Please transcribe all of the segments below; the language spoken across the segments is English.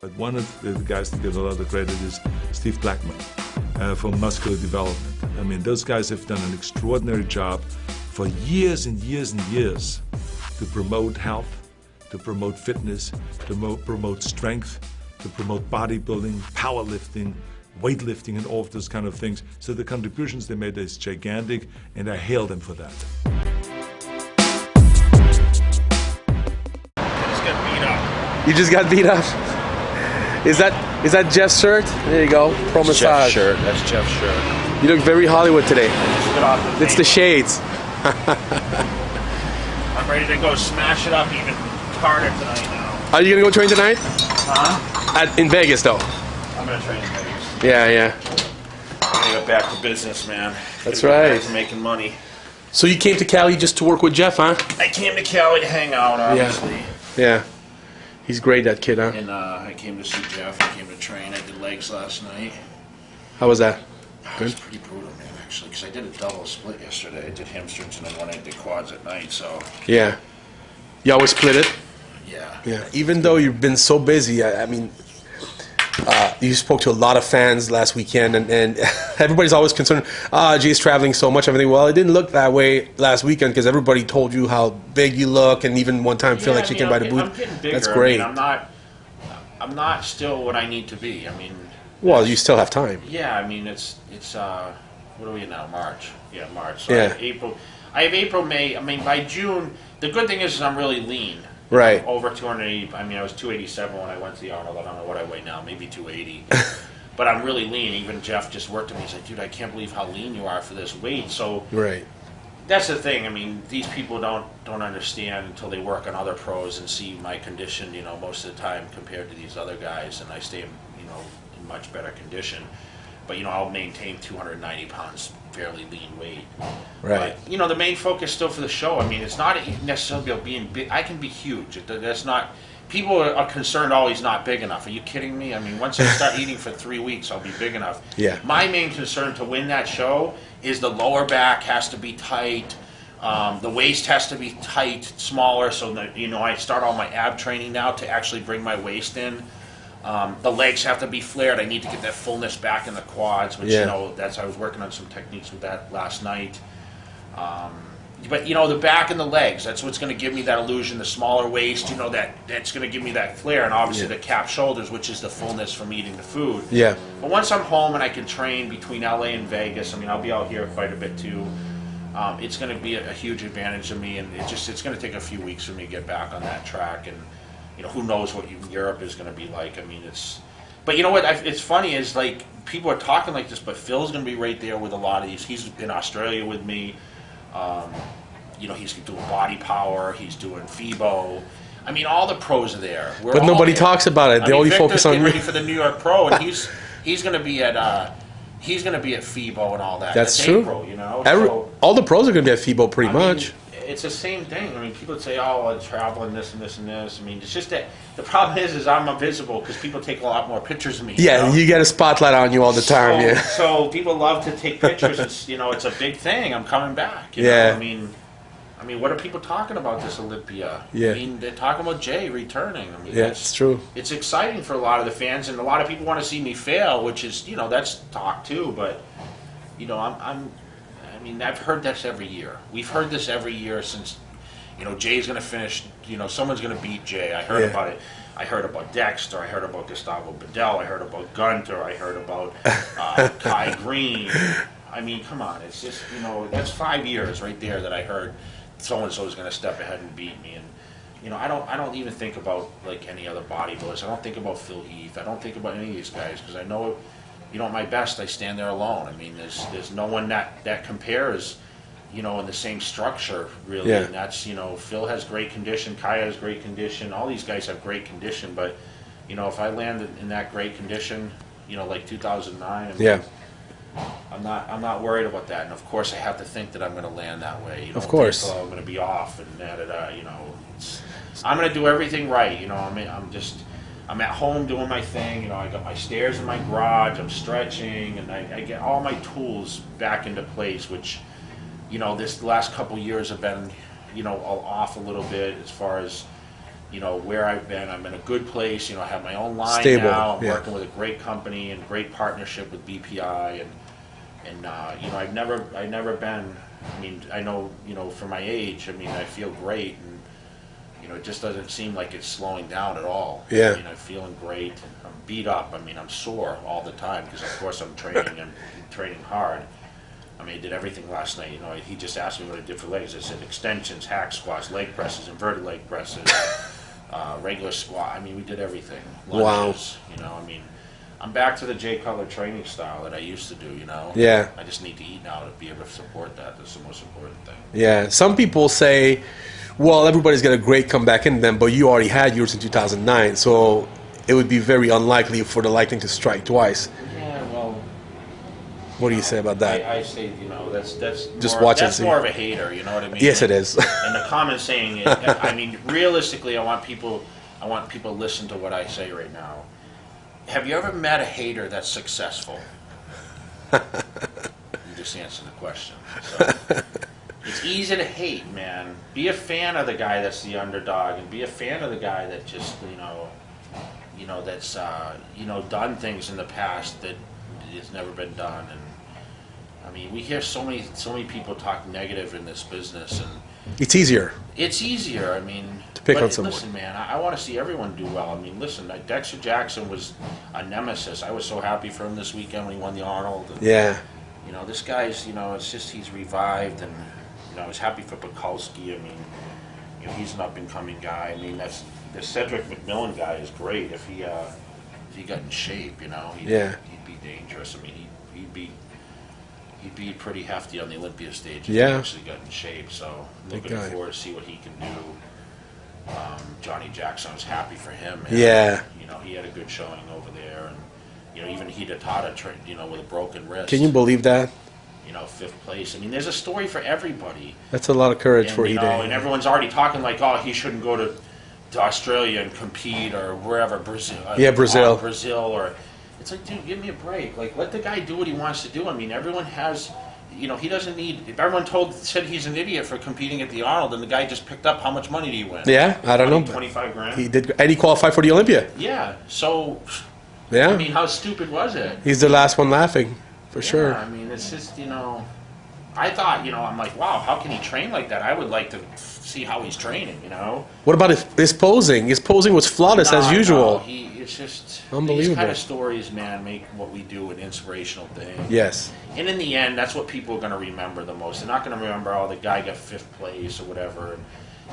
But one of the guys that get a lot of credit is Steve Blackman for muscular development. I mean, those guys have done an extraordinary job for years and years and years to promote health, to promote fitness, to promote strength, to promote bodybuilding, powerlifting, weightlifting, and all of those kind of things. So the contributions they made is gigantic, and I hail them for that. I just got beat up. You just got beat up? Is that Jeff's shirt? There you go. Pro That's massage. Jeff's shirt. That's Jeff's shirt. You look very Hollywood today. Just get off the It's the shades. I'm ready to go smash it up even harder tonight now. Are you gonna go train tonight? Huh? In Vegas, though. I'm gonna train in Vegas. Yeah. I'm gonna get back to business, man. That's Get right. back to making money. So you came to Cali just to work with Jeff, huh? I came to Cali to hang out, obviously. Yeah. He's great, that kid, huh? And I came to see Jeff. I came to train. I did legs last night. How was that? It was pretty brutal, man, actually, because I did a double split yesterday. I did hamstrings and then one I did quads at night, so Yeah. You always split it? yeah. Yeah. Even though you've been so busy, I mean, you spoke to a lot of fans last weekend, and everybody's always concerned, Jay's traveling so much, everything. Well, it didn't look that way last weekend because everybody told you how big you look, and even one time feel like she came by the booth. I'm getting bigger. That's great. I mean, I'm not still what I need to be. I mean, Well, you still have time. yeah, I mean, it's what are we in now? March. Yeah, March. So Yeah. I have April, May. I mean, by June, the good thing is I'm really lean. Right. Over 280. I mean, I was 287 when I went to the Arnold. I don't know what I weigh now, maybe 280. But I'm really lean. Even Jeff just worked at me. He's like, dude, I can't believe how lean you are for this weight. So Right. that's the thing. I mean, these people don't understand until they work on other pros and see my condition, you know, most of the time compared to these other guys, and I stay, you know, in much better condition. But, you know, I'll maintain 290 pounds, fairly lean weight. Right. But, you know, the main focus still for the show, I mean, it's not necessarily about being big. I can be huge. That's not, people are concerned, oh, he's not big enough. Are you kidding me? I mean, once I start eating for 3 weeks, I'll be big enough. Yeah. My main concern to win that show is the lower back has to be tight. The waist has to be tight, smaller, so that, you know, I start all my ab training now to actually bring my waist in. The legs have to be flared. I need to get that fullness back in the quads, which, Yeah. you know, I was working on some techniques with that last night. But, you know, the back and the legs, that's what's going to give me that illusion. The smaller waist, you know, that's going to give me that flare, and obviously Yeah. the cap shoulders, which is the fullness from eating the food. Yeah. But once I'm home and I can train between LA and Vegas, I mean, I'll be out here quite a bit too. It's going to be a huge advantage to me, and it's going to take a few weeks for me to get back on that track. And, you know, who knows what Europe is going to be like. I mean, but you know what? It's funny is, like, people are talking like this, but Phil's going to be right there with a lot of these. He's in Australia with me. You know, he's doing body power. He's doing FIBO. I mean, all the pros are there. But nobody talks about it. They only focus on getting you. ready for the New York Pro, and he's going to be at FIBO and all that. That's true. April, you know. All the pros are going to be at FIBO pretty I much. mean, it's the same thing. I mean, people would say, "Oh, I travel and this and this and this." I mean, it's just that the problem is I'm invisible because people take a lot more pictures of me. Yeah, you know? you get a spotlight on you all the time. Yeah. So people love to take pictures. It's, you know, it's a big thing. I'm coming back. You Yeah. know? I mean, what are people talking about this Olympia? Yeah. I mean, they're talking about Jay returning. I mean, Yeah, it's true. It's exciting for a lot of the fans, and a lot of people want to see me fail, which is, you know, that's talk too. But, you know, I mean, I've heard this every year. We've heard this every year since, you know, Jay's going to finish. You know, someone's going to beat Jay. I heard about it. I heard about Dexter. I heard about Gustavo Bedell. I heard about Gunter. I heard about Kai Green. I mean, come on. It's just, you know, that's 5 years right there that I heard so-and-so is going to step ahead and beat me. And, you know, I don't even think about, like, any other bodybuilders. I don't think about Phil Heath. I don't think about any of these guys because I know, you know, at my best, I stand there alone. I mean, there's no one that compares, you know, in the same structure, really. Yeah. And that's, you know, Phil has great condition, Kaya has great condition, all these guys have great condition, but, you know, if I land in that great condition, you know, like 2009, I mean, Yeah. I'm not worried about that. And of course, I have to think that I'm going to land that way. You know, Of course. I'm going to be off and you know, I'm going to do everything right. You know, I'm at home doing my thing. You know, I got my stairs in my garage. I'm stretching, and I get all my tools back into place. Which, you know, this last couple years have been, you know, off a little bit as far as, you know, where I've been. I'm in a good place. You know, I have my own line Stable, now. I'm yeah. working with a great company and great partnership with BPI, and you know, I've never been. I mean, I know, you know, for my age, I mean, I feel great, and you know, it just doesn't seem like it's slowing down at all. Yeah. I mean, I'm feeling great. I'm beat up. I mean, I'm sore all the time because, of course, I'm training and training hard. I mean, I did everything last night. You know, he just asked me what I did for legs. I said extensions, hack squats, leg presses, inverted leg presses, regular squat. I mean, we did everything. Lunges, wow. You know, I mean, I'm back to the Jay Cutler training style that I used to do, you know? Yeah. I just need to eat now to be able to support that. That's the most important thing. Yeah. Some people say, well, everybody's got a great comeback in them, but you already had yours in 2009, so it would be very unlikely for the lightning to strike twice. Yeah, well... What do you say about that? I say, you know, that's just more, watch that's and see. more of a hater, you know what I mean? Yes, it is. And the common saying, I mean, realistically, I want people to listen to what I say right now. Have you ever met a hater that's successful? You just answer the question. So, it's easy to hate, man. Be a fan of the guy that's the underdog, and be a fan of the guy that just, you know, that's you know, done things in the past that it's never been done. And I mean, we hear so many people talk negative in this business, and it's easier. It's easier. I mean, to pick but on someone. Listen, man, I want to see everyone do well. I mean, listen, Dexter Jackson was a nemesis. I was so happy for him this weekend when he won the Arnold. And, yeah. You know, this guy's, you know, it's just he's revived, and you know, I was happy for Bukowski. I mean, you know, he's an up and coming guy. I mean, the Cedric McMillan guy is great. If he got in shape, you know, he'd be dangerous. I mean, he'd be pretty hefty on the Olympia stage if he actually got in shape. So looking forward to see what he can do. Johnny Jackson, I was happy for him. And, you know, he had a good showing over there, and you know, even Hidetada, you know, with a broken wrist. Can you believe that? You know, 5th place. I mean, there's a story for everybody. That's a lot of courage for Hide. And everyone's already talking like, oh, he shouldn't go to Australia and compete or wherever, Brazil. Brazil, or it's like, dude, give me a break. Like, let the guy do what he wants to do. I mean, everyone has, you know, he doesn't need. If everyone said he's an idiot for competing at the Arnold, and the guy just picked up, how much money did he win? Yeah, I don't know. 25 grand. He did, and he qualified for the Olympia. Yeah. So. Yeah. I mean, how stupid was it? He's the last one laughing, for sure. I mean, it's just, you know, I thought, you know, I'm like, wow, how can he train like that? I would like to see how he's training, you know? What about his posing? His posing was flawless as usual. It's just unbelievable. These kind of stories, man, make what we do an inspirational thing. Yes. And in the end, that's what people are going to remember the most. They're not going to remember, oh, the guy got 5th place or whatever. And,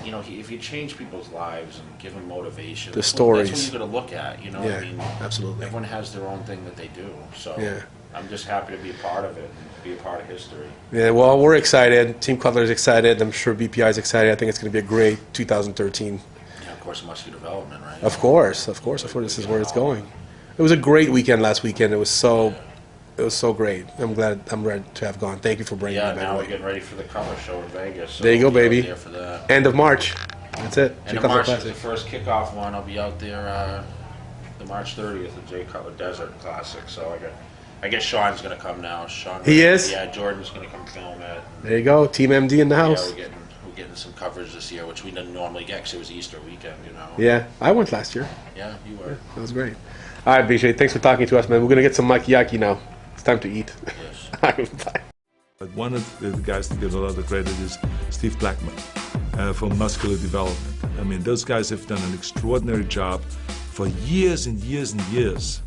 you know, if you change people's lives and give them motivation, the stories. That's what you're going to look at, you know? Yeah, I mean, absolutely. Everyone has their own thing that they do. So yeah. I'm just happy to be a part of it and be a part of history. Yeah, well, we're excited. Team Cutler is excited. I'm sure BPI is excited. I think it's going to be a great 2013. Yeah, of course, muscular development, right? Of course. This is where it's going. It was a great weekend last weekend. It was so great. I'm ready to have gone. Thank you for bringing me back. Yeah, now we're getting ready for the Cutler show in Vegas. So there you go, baby. There for that. End of March. That's it. End of March is the first kickoff one. I'll be out there the March 30th, the Jay Cutler Desert Classic. So I guess Sean's going to come now. He is? Yeah, Jordan's going to come film it. There you go. Team MD in the house. Yeah, we're getting some coverage this year, which we didn't normally get because it was Easter weekend, you know. Yeah, I went last year. Yeah, you were. Yeah, that was great. All right, BJ, thanks for talking to us, man. We're going to get some makiyaki now. It's time to eat. Yes. Bye. But one of the guys that gets a lot of credit is Steve Blackman from Muscular Development. I mean, those guys have done an extraordinary job for years and years and years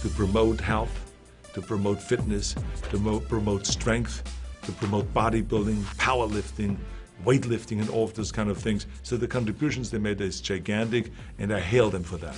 to promote health, to promote fitness, to promote strength, to promote bodybuilding, powerlifting, weightlifting, and all of those kind of things. So the contributions they made is gigantic, and I hail them for that.